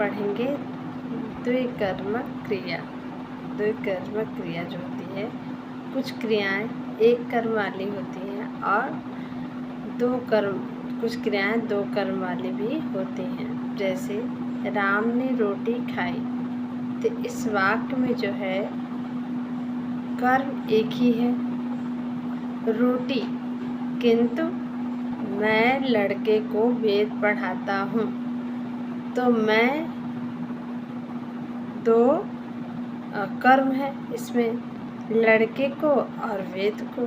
पढ़ेंगे द्विकर्मक क्रिया। द्विकर्मक क्रिया जो होती है, कुछ क्रियाएं एक कर्म वाली होती हैं और कुछ क्रियाएं दो कर्म वाली भी होती हैं। जैसे राम ने रोटी खाई, तो इस वाक्य में जो है कर्म एक ही है, रोटी, किंतु मैं लड़के को वेद पढ़ाता हूँ, तो मैं दो कर्म है इसमें, लड़के को और वेद को।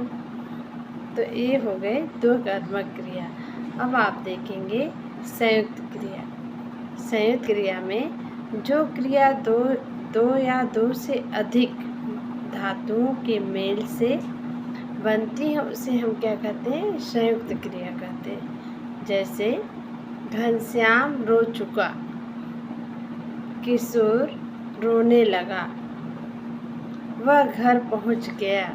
तो ये हो गए दो कर्मक क्रिया। अब आप देखेंगे संयुक्त क्रिया। संयुक्त क्रिया में जो क्रिया दो या दो से अधिक धातुओं के मेल से बनती है उसे हम क्या कहते हैं? संयुक्त क्रिया कहते हैं। जैसे घनश्याम रो चुका, किशोर रोने लगा, वह घर पहुंच गया।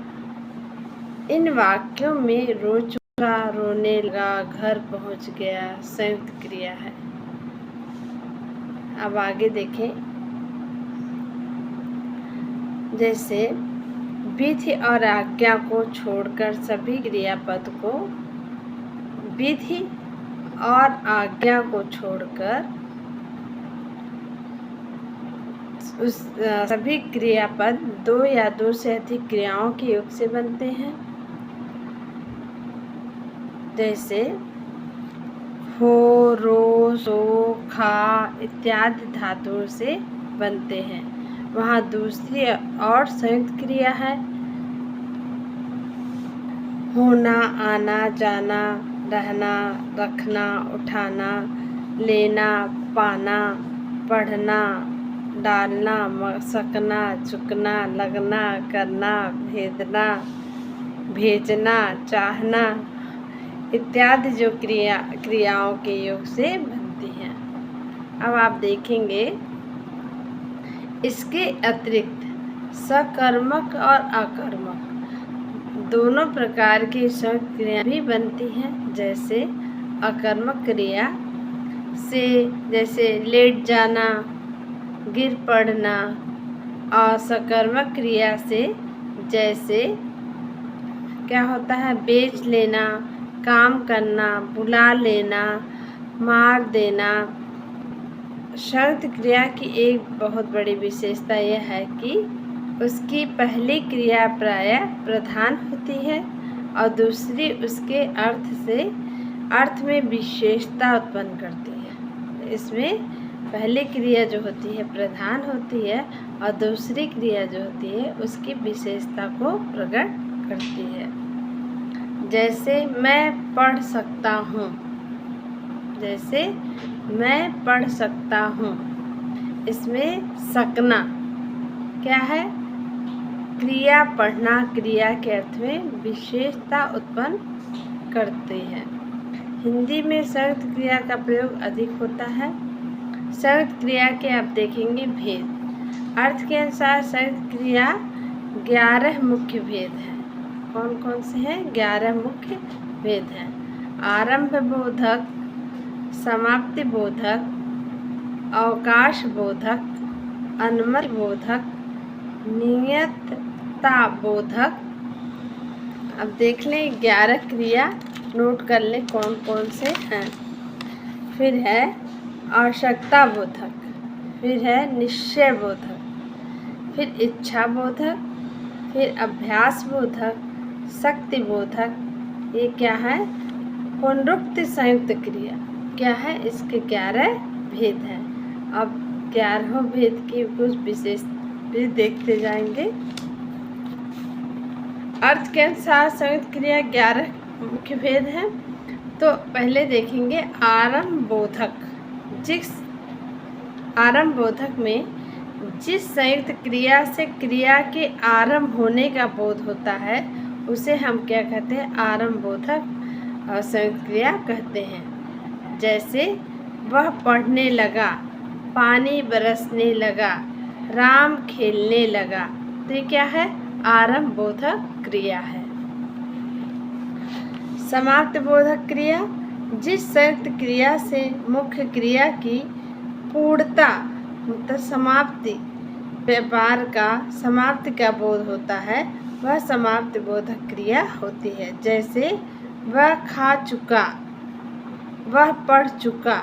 इन वाक्यों में रो चुका, रोने लगा, घर पहुंच गया संयुक्त क्रिया है। अब आगे देखें, जैसे विधि और आज्ञा को छोड़कर सभी क्रियापद को, विधि और आज्ञा को छोड़कर सभी क्रियापद दो या दो से अधिक क्रियाओं के योग से बनते हैं। जैसे हो, रो, सो, खा इत्यादि धातुओं से बनते हैं। वहाँ दूसरी और संयुक्त क्रिया है, होना, आना, जाना, रहना, रखना, उठाना, लेना, पाना, पढ़ना, डालना, सकना, चुकना, लगना, करना, भेजना, चाहना इत्यादि जो क्रियाओं के योग से बनती हैं। अब आप देखेंगे इसके अतिरिक्त सकर्मक और अकर्मक दोनों प्रकार की संयुक्त क्रिया भी बनती हैं। जैसे अकर्मक क्रिया से जैसे लेट जाना, गिर पड़ना, और सकर्मक क्रिया से जैसे क्या होता है? बेच लेना, काम करना, बुला लेना, मार देना। संयुक्त क्रिया की एक बहुत बड़ी विशेषता यह है कि उसकी पहली क्रिया प्रायः प्रधान होती है और दूसरी उसके अर्थ में विशेषता उत्पन्न करती है। इसमें पहली क्रिया जो होती है प्रधान होती है और दूसरी क्रिया जो होती है उसकी विशेषता को प्रकट करती है। जैसे मैं पढ़ सकता हूँ, जैसे मैं पढ़ सकता हूँ, इसमें सकना क्या है? क्रिया पढ़ना क्रिया के अर्थ में विशेषता उत्पन्न करती है। हिंदी में संयुक्त क्रिया का प्रयोग अधिक होता है। संयुक्त क्रिया के आप देखेंगे भेद। अर्थ के अनुसार संयुक्त क्रिया 11 मुख्य भेद हैं। कौन कौन से हैं? 11 मुख्य भेद हैं। आरंभ बोधक, समाप्ति बोधक, अवकाश बोधक, अनुमत बोधक, नियतता बोधक। अब देख लें 11 क्रिया, नोट कर लें कौन कौन से हैं। फिर है आवश्यकता बोधक, फिर है निश्चय बोधक, फिर इच्छा बोधक, फिर अभ्यास बोधक, शक्ति बोधक। ये क्या है? पुनरुक्ति संयुक्त क्रिया क्या है? इसके 11 भेद हैं। अब 11 भेद की कुछ विशेष भी देखते जाएंगे। अर्थ के अनुसार संयुक्त क्रिया 11 मुख्य भेद हैं। तो पहले देखेंगे आरंभ बोधक। आरंभ बोधक में जिस संयुक्त क्रिया से क्रिया के आरंभ होने का बोध होता है उसे हम क्या कहते हैं? आरंभ बोधक और संयुक्त क्रिया कहते हैं। जैसे वह पढ़ने लगा, पानी बरसने लगा, राम खेलने लगा। तो ये क्या है? आरंभ बोधक क्रिया है। समाप्त बोधक क्रिया जिस संयुक्त क्रिया से मुख्य क्रिया की पूर्णता उपरांत समाप्ति व्यापार का समाप्ति का बोध होता है, वह समाप्ति बोधक क्रिया होती है। जैसे वह खा चुका, वह पढ़ चुका।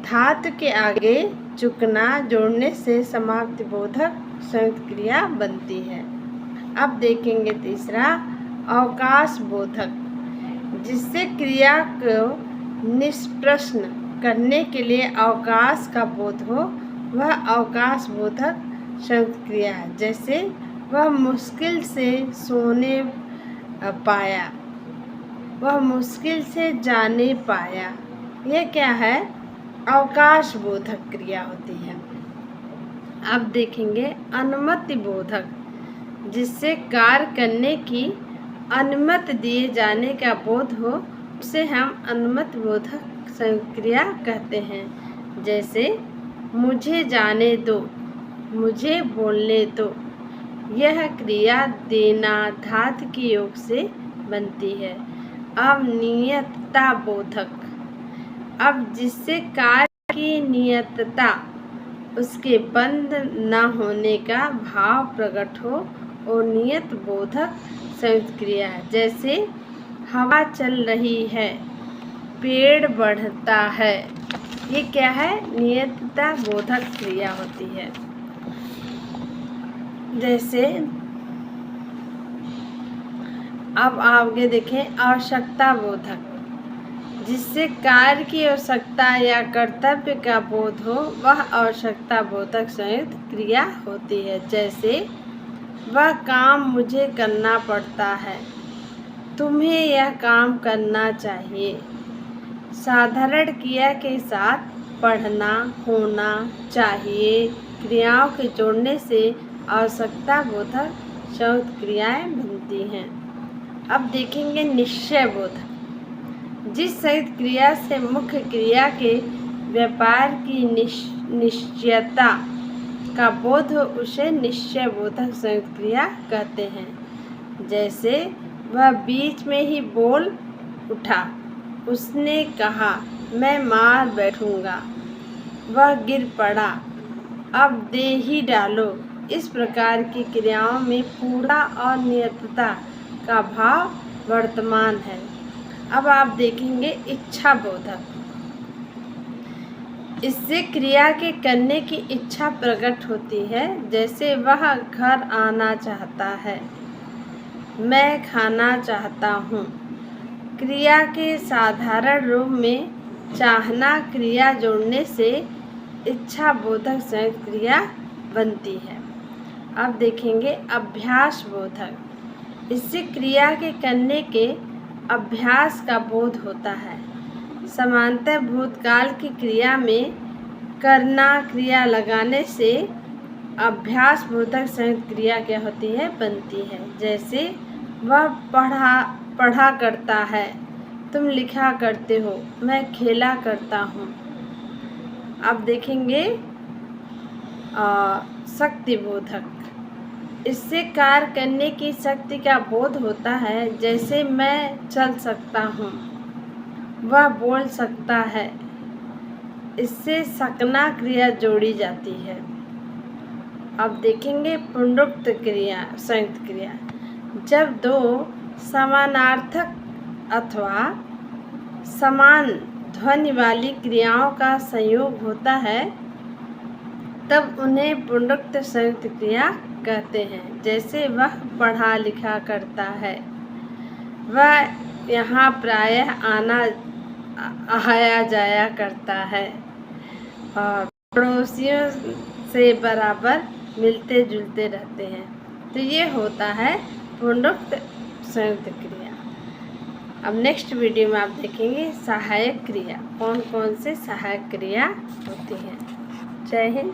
धातु के आगे चुकना जोड़ने से समाप्ति बोधक संयुक्त क्रिया बनती है। अब देखेंगे तीसरा, अवकाश बोधक, जिससे क्रिया को निष्प्रश्न करने के लिए अवकाश का बोध हो, वह अवकाश बोधक संयुक्त क्रिया है। जैसे वह मुश्किल से सोने पाया, वह मुश्किल से जाने पाया। यह क्या है? अवकाश बोधक क्रिया होती है। अब देखेंगे अनुमति बोधक, जिससे कार्य करने की अनुमति दिए जाने का बोध हो, उसे हम अनुमति बोधक संयुक्त क्रिया कहते हैं। जैसे मुझे जाने दो, मुझे बोलने दो। यह क्रिया देना धातु के योग से बनती है। अब नियतता बोधक, अब जिससे कार्य की नियतता, उसके बंद न होने का भाव प्रकट हो, और नियत बोधक संयुक्त क्रिया है। जैसे हवा चल रही है, पेड़ बढ़ता है। ये क्या है? नियतता बोधक क्रिया होती है। जैसे अब आगे देखें, आवश्यकता बोधक, जिससे कार्य की आवश्यकता या कर्तव्य का बोध हो, वह आवश्यकता बोधक संयुक्त क्रिया होती है। जैसे वह काम मुझे करना पड़ता है, तुम्हें यह काम करना चाहिए। साधारण क्रिया के साथ पढ़ना, होना चाहिए क्रियाओं के जोड़ने से आवश्यकता बोधक संयुक्त क्रियाएं बनती हैं। अब देखेंगे निश्चय बोधक, जिस संयुक्त क्रिया से मुख्य क्रिया के व्यापार की निश्चयता का बोध हो, उसे निश्चय बोधक संयुक्त क्रिया कहते हैं। जैसे वह बीच में ही बोल उठा, उसने कहा मैं मार बैठूंगा। वह गिर पड़ा, अब दे ही डालो। इस प्रकार की क्रियाओं में पूरा और नियतता का भाव वर्तमान है। अब आप देखेंगे इच्छा बोधक, इससे क्रिया के करने की इच्छा प्रकट होती है। जैसे वह घर आना चाहता है, मैं खाना चाहता हूँ। क्रिया के साधारण रूप में चाहना क्रिया जोड़ने से इच्छा बोधक संयुक्त क्रिया बनती है। अब देखेंगे अभ्यास बोधक, इससे क्रिया के करने के अभ्यास का बोध होता है। समांतर भूतकाल की क्रिया में करना क्रिया लगाने से अभ्यास बोधक संयुक्त क्रिया क्या होती है? बनती है। जैसे वह पढ़ा करता है, तुम लिखा करते हो, मैं खेला करता हूँ। अब देखेंगे शक्ति बोधक, इससे कार्य करने की शक्ति का बोध होता है। जैसे मैं चल सकता हूँ, वह बोल सकता है। इससे सकना क्रिया जोड़ी जाती है। अब देखेंगे पुनरुक्त क्रिया संयुक्त क्रिया, जब दो समानार्थक अथवा समान ध्वनि वाली क्रियाओं का संयोग होता है, तब उन्हें पुनरुक्त संयुक्त क्रिया कहते हैं। जैसे वह पढ़ा लिखा करता है, वह यहाँ प्रायः आया जाया करता है, और पड़ोसियों से बराबर मिलते जुलते रहते हैं। तो ये होता है पुनरुक्त संयुक्त क्रिया। अब नेक्स्ट वीडियो में आप देखेंगे सहायक क्रिया, कौन कौन से सहायक क्रिया होती हैं। जय हिंद।